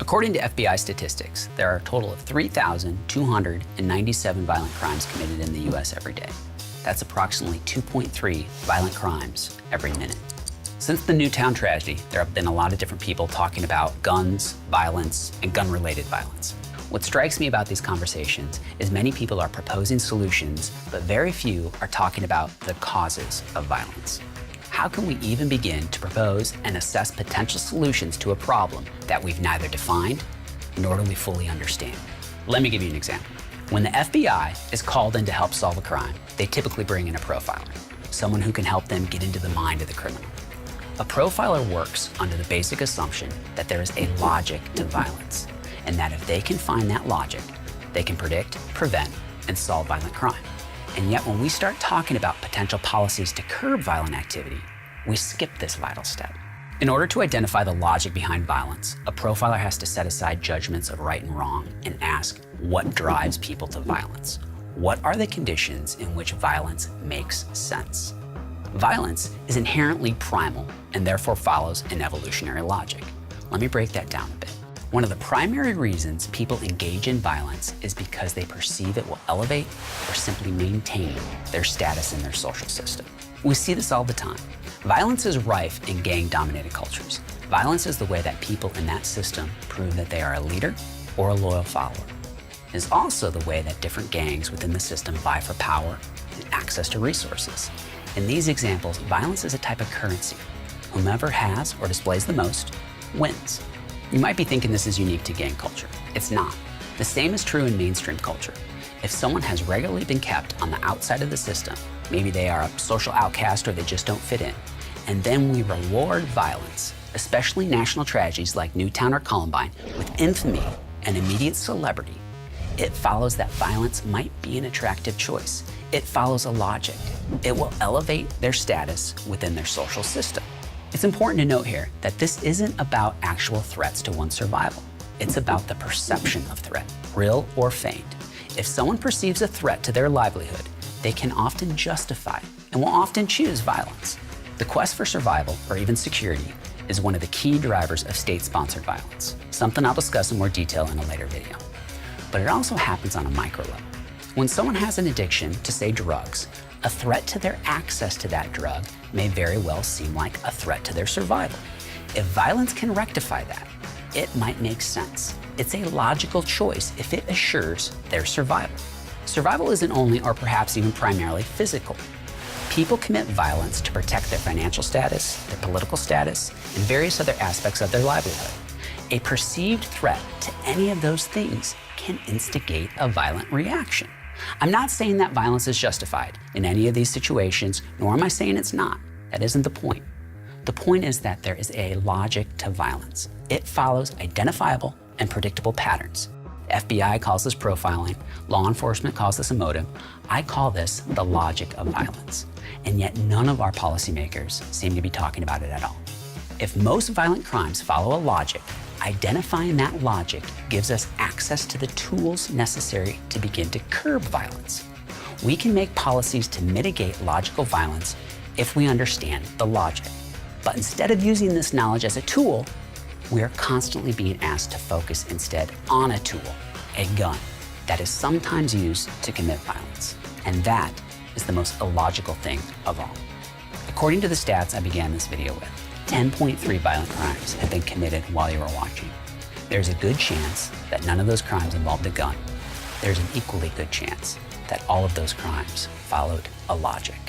According to FBI statistics, there are a total of 3,297 violent crimes committed in the U.S. every day. That's approximately 2.3 violent crimes every minute. Since the Newtown tragedy, there have been a lot of different people talking about guns, violence, and gun-related violence. What strikes me about these conversations is many people are proposing solutions, but very few are talking about the causes of violence. How can we even begin to propose and assess potential solutions to a problem that we've neither defined nor do we fully understand? Let me give you an example. When the FBI is called in to help solve a crime, they typically bring in a profiler, someone who can help them get into the mind of the criminal. A profiler works under the basic assumption that there is a logic to violence, and that if they can find that logic, they can predict, prevent, and solve violent crime. And yet when we start talking about potential policies to curb violent activity, we skip this vital step. In order to identify the logic behind violence, a profiler has to set aside judgments of right and wrong and ask what drives people to violence. What are the conditions in which violence makes sense? Violence is inherently primal and therefore follows an evolutionary logic. Let me break that down a bit. One of the primary reasons people engage in violence is because they perceive it will elevate or simply maintain their status in their social system. We see this all the time. Violence is rife in gang-dominated cultures. Violence is the way that people in that system prove that they are a leader or a loyal follower. It is also the way that different gangs within the system vie for power and access to resources. In these examples, violence is a type of currency. Whomever has or displays the most wins. You might be thinking this is unique to gang culture. It's not. The same is true in mainstream culture. If someone has regularly been kept on the outside of the system, maybe they are a social outcast or they just don't fit in, and then we reward violence, especially national tragedies like Newtown or Columbine, with infamy and immediate celebrity, it follows that violence might be an attractive choice. It follows a logic. It will elevate their status within their social system. It's important to note here that this isn't about actual threats to one's survival. It's about the perception of threat, real or feigned. If someone perceives a threat to their livelihood, they can often justify and will often choose violence. The quest for survival, or even security, is one of the key drivers of state-sponsored violence, something I'll discuss in more detail in a later video. But it also happens on a micro level. When someone has an addiction to, say, drugs, a threat to their access to that drug may very well seem like a threat to their survival. If violence can rectify that, it might make sense. It's a logical choice if it assures their survival. Survival isn't only, or perhaps even primarily, physical. People commit violence to protect their financial status, their political status, and various other aspects of their livelihood. A perceived threat to any of those things can instigate a violent reaction. I'm not saying that violence is justified in any of these situations, nor am I saying it's not. That isn't the point. The point is that there is a logic to violence. It follows identifiable and predictable patterns. The FBI calls this profiling. Law enforcement calls this a motive. I call this the logic of violence. And yet none of our policymakers seem to be talking about it at all. If most violent crimes follow a logic, identifying that logic gives us access to the tools necessary to begin to curb violence. We can make policies to mitigate logical violence if we understand the logic. But instead of using this knowledge as a tool, we are constantly being asked to focus instead on a tool, a gun, that is sometimes used to commit violence. And that is the most illogical thing of all. According to the stats I began this video with, 10.3 violent crimes have been committed while you were watching. There's a good chance that none of those crimes involved a gun. There's an equally good chance that all of those crimes followed a logic.